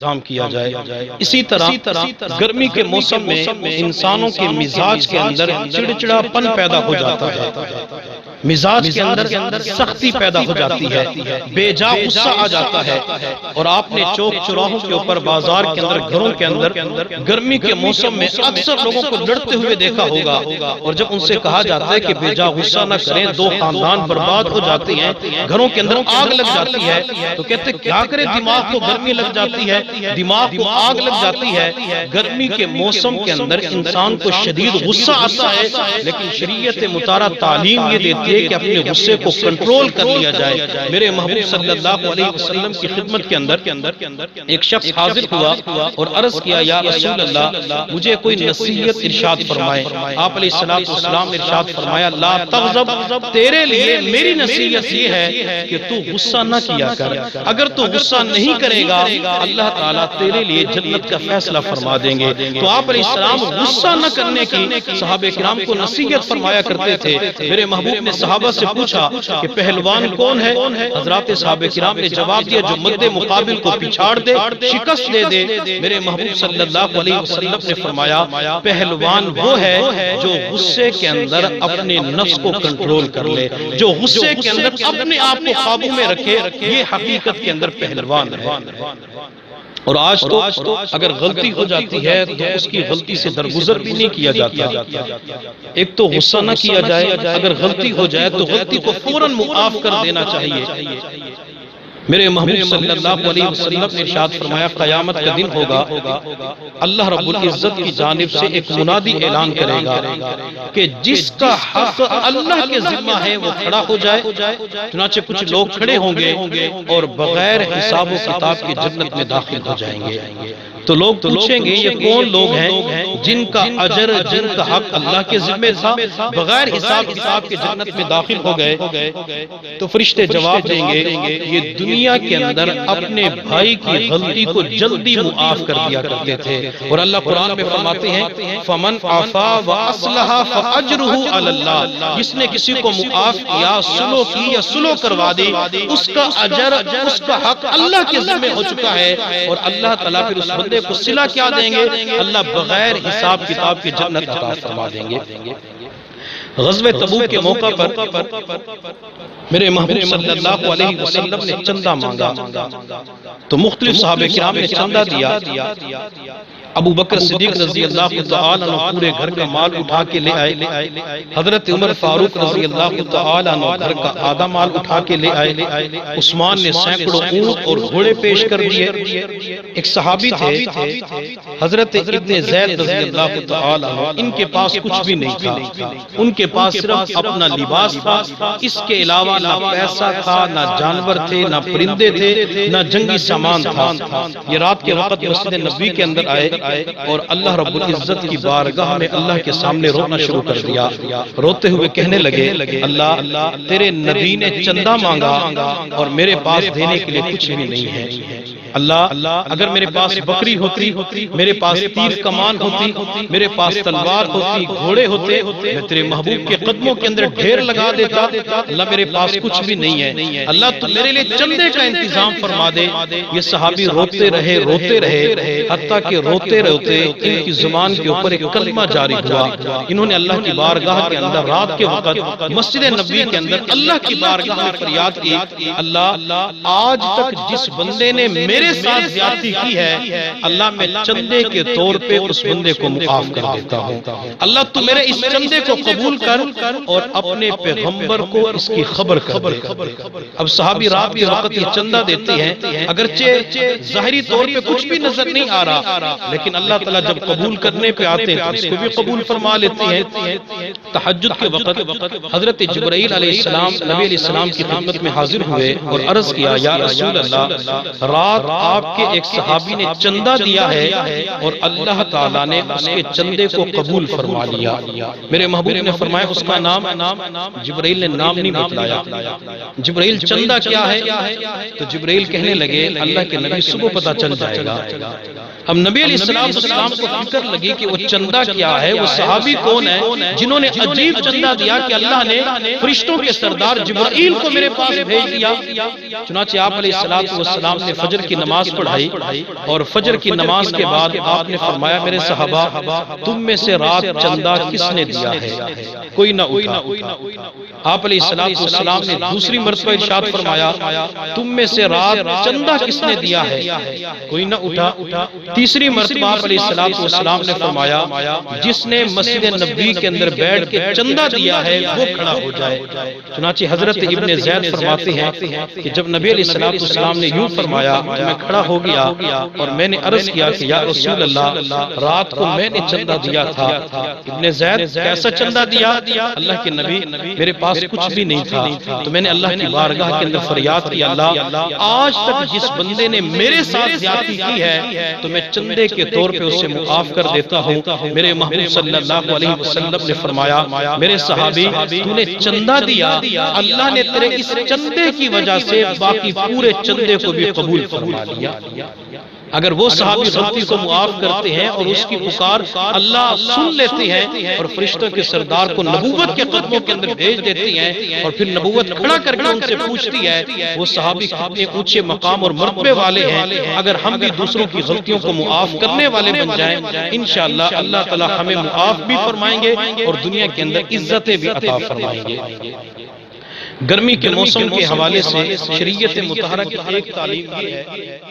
انتظام کیا جائے۔ اسی طرح گرمی کے موسم میں انسانوں کے مزاج کے اندر چڑچڑا پن پیدا ہو جاتا ہے، مزاج کے اندر سختی پیدا ہو جاتی ہے، بے جا غصہ آ جاتا ہے۔ اور آپ نے چوک چوراہوں کے اوپر، بازار کے اندر، گھروں کے اندر گرمی کے موسم میں اکثر لوگوں کو لڑتے ہوئے دیکھا ہوگا، اور جب ان سے کہا جاتا ہے کہ بے جا غصہ نہ کریں، دو خاندان برباد ہو جاتے ہیں، گھروں کے اندر آگ لگ جاتی ہے، تو کہتے کیا کریں، دماغ کو گرمی لگ جاتی ہے، دماغ کو آگ لگ جاتی ہے۔ گرمی کے موسم کے اندر انسان کو شدید غصہ آتا ہے، لیکن شریعت مطالعہ تعلیم یہ دیتی ہے کہ اپنے غصے کو کنٹرول کر لیا جائے۔ میرے محبوب صلی اللہ علیہ وسلم کی خدمت کے اندر ایک شخص حاضر ہوا اور عرض کیا، یا رسول اللہ مجھے کوئی نصیحت ارشاد فرمائے۔ آپ علیہ السلام نے ارشاد فرمایا، لا تغضب، تیرے لیے میری نصیحت یہ ہے کہ تو غصہ نہ کیا کر۔ اگر تو غصہ نہیں کرے گا، اللہ تعالیٰ تیرے لیے جنت کا فیصلہ فرما دیں گے۔ تو آپ علیہ السلام غصہ نہ کرنے کی صحابہ کرام کو نصیحت فرمایا کرتے تھے۔ میرے محبوب نے صحابہ سے پوچھا کہ پہلوان کون ہے؟ حضرات صحابہ کرام نے جواب دیا، جو مد مقابل کو پچھاڑ دے، شکست دے دے۔ میرے محبوب صلی اللہ علیہ وسلم نے فرمایا، پہلوان وہ ہے جو غصے کے اندر اپنے نفس کو کنٹرول کر لے، جو غصے کے اندر اپنے آپ کو قابو میں رکھے، یہ حقیقت کے اندر پہلوان ہے۔ اور آج تو اگر غلطی ہو جاتی ہے تو اس کی غلطی سے درگزر بھی نہیں کیا جاتا۔ ایک تو غصہ نہ کیا جائے، اگر غلطی ہو جائے تو غلطی کو فوراً معاف کر دینا چاہیے۔ میرے محبوب صلی اللہ علیہ وسلم نے ارشاد فرمایا، قیامت کا دن ہوگا، اللہ رب العزت کی جانب سے ایک منادی اعلان کرے گا کہ جس کا حق اللہ کے ذمہ ہے وہ کھڑا ہو جائے۔ چنانچہ کچھ لوگ کھڑے ہوں گے اور بغیر حساب و کتاب کے جنت میں داخل ہو جائیں گے۔ تو لوگ پوچھیں گے، یہ کون لوگ ہیں جن کا اجر، جن کا حق اللہ کے ذمہ تھا، بغیر حساب کتاب کے جنت میں داخل ہو گئے؟ تو فرشتے جواب دیں گے، یہ دنیا کے اندر اپنے بھائی کی غلطی کو جلدی معاف کر دیا کرتے تھے۔ اور اللہ قرآن میں فرماتے ہیں، فَمَنْ عَفَا وَأَصْلَحَ فَأَجْرُهُ عَلَى اللَّهِ، جس نے کسی کو معاف کیا، سلو کی یا سلو کروا دی، اس کا اجر، اس کا حق اللہ کے ذمہ ہو چکا ہے۔ اور اللہ تعالیٰ پھر اس بندے کو صلہ کیا دیں گے؟ اللہ بغیر حساب کتاب کے جنت عطا فرما دیں گے۔ غزوہ تبوک کے موقع پر میرے محبوب صلی اللہ علیہ وسلم نے چندہ مانگا، تو مختلف صحابہ کرام نے چندہ دیا۔ ابو بکر صدیق رضی اللہ تعالیٰ عنہ پورے گھر کا مال اٹھا کے لے آئے، حضرت عمر فاروق رضی اللہ تعالیٰ عنہ گھر کا آدھا مال اٹھا کے لے آئے، عثمان نے سینکڑوں اونٹ اور گھوڑے پیش کر دیے۔ ایک صحابی تھے حضرت ابن زید رضی اللہ تعالیٰ عنہ، ان کے پاس کچھ بھی نہیں تھا، ان کے پاس صرف اپنا لباس تھا، اس کے علاوہ نہ پیسہ تھا، نہ جانور تھے، نہ پرندے تھے، نہ جنگی سامان تھا۔ یہ رات کے وقت مسجد نبوی کے اندر آئے اور اللہ رب العزت کی بارگاہ میں اللہ کے سامنے رونا شروع کر دیا۔ روتے ہوئے کہنے لگے، اللہ تیرے نبی نے چندہ مانگا اور میرے پاس دینے کے لیے کچھ بھی نہیں ہے۔ اللہ اگر میرے پاس بکری ہوتی، میرے پاس تیر کمان ہوتی، میرے پاس تلوار ہوتی، گھوڑے ہوتے، میں تیرے محبوب کے قدموں کے اندر ڈھیر لگا دیتا۔ اللہ میرے پاس کچھ بھی نہیں ہے، اللہ تو میرے لیے چندے کا انتظام فرما دے۔ یہ صحابی روتے رہے حتیٰ کہ روتے روتے ان کی زبان کے اوپر ایک کلمہ جاری ہوا۔ انہوں نے اللہ کی بارگاہ کے اندر رات کے وقت مسجد نبوی کے اندر اللہ کی بارگاہ میں فریاد کی، اللہ آج تک جس بندے نے میرے ساتھ زیادتی کی ہے، اللہ میں چندے کے طور پہ اس بندے کو معاف کر دیتا ہوں۔ اللہ تو میرے اس چندے کو قبول کر اور اپنے پیغمبر کو اس کی خبر کر دے۔ اب صحابی رات کے وقت یہ چندہ دیتے ہیں، اگرچہ ظاہری طور پہ کچھ بھی نظر نہیں آ رہا، لیکن اللہ تعالیٰ جب قبول کرنے پہ آتے ہیں تو اس کو بھی قبول فرما لیتے ہیں۔ تہجد کے وقت حضرت جبرائیل علیہ السلام نبی علیہ السلام کی خدمت میں حاضر ہوئے اور عرض کیا، یا رسول اللہ، رات آپ کے ایک صحابی نے چندہ دیا ہے اور اللہ تعالیٰ نے اس کے چندے کو قبول فرما لیا۔ میرے محبوب نے فرمایا فرمایا اس کا نام جبرائیل نے نام نہیں بتلایا. جبرائیل چندہ کیا ہے؟ تو جبرائیل کہنے لگے اللہ کے نبی صبح پتہ چل جائے گا. اب نبی علیہ السلام کو فکر لگی کہ وہ چندہ کیا ہے، وہ صحابی کون ہے جنہوں نے عجیب چندہ دیا کہ اللہ نے فرشتوں کے سردار جبرائیل کو میرے پاس بھیج دیا. چنانچہ آپ علیہ السلام نے فجر کی نماز پڑھائی اور فجر کی نماز کے بعد آپ نے فرمایا میرے صحابہ تم میں سے رات چندہ کس نے دیا ہے؟ کوئی نہ اٹھا. آپ علیہ السلام نے دوسری مرتبہ ارشاد فرمایا تم میں سے رات چندہ کس نے دیا ہے؟ کوئی نہ اٹھا. تیسری مرتبہ آپ علیہ السلام نے فرمایا جس نے مسجد نبوی کے اندر بیٹھ کے چندہ دیا ہے وہ کھڑا ہو جائے. چنانچہ حضرت ابن زید فرماتے ہیں کہ جب نبی علیہ السلام نے یوں فرمایا تو میں کھڑا ہو گیا اور میں نے عرض کیا کہ یا رسول اللہ رات کو میں نے چندہ دیا تھا. ابن زید کیسا چندہ دیا؟ اللہ کے نبی میرے پاس کچھ بھی نہیں تھا تو میں نے اللہ کی بارگاہ کے اندر فریاد کی اللہ آج تک جس بندے نے میرے ساتھ زیادتی کی ہے تو میں چندے کے طور پہ اسے معاف کر دیتا ہوں. میرے محبوب صلی اللہ علیہ وسلم نے فرمایا میرے صحابی تو نے چندہ دیا، اللہ نے تیرے اس چندے کی وجہ سے باقی پورے چندے کو بھی قبول فرما لیا. اگر وہ صحابی غلطی کو معاف کرتے ہیں اور اس کی پکار اللہ سن لیتے ہیں اور فرشتوں کے سردار کو نبوت کے قدموں کے اندر بھیج دیتی ہیں اور پھر نبوت کھڑا کر کے ان سے پوچھتی ہے وہ صحابی کتنے اونچے مقام اور مرتبے والے ہیں. اگر ہم بھی دوسروں کی غلطیوں کو معاف کرنے والے بن جائیں انشاءاللہ اللہ تعالی ہمیں معاف بھی فرمائیں گے اور دنیا کے اندر عزتیں بھی عطا فرمائیں گے. گرمی کے موسم کے حوالے سے شریعت مطہرہ کی ایک تعلیم یہ ہے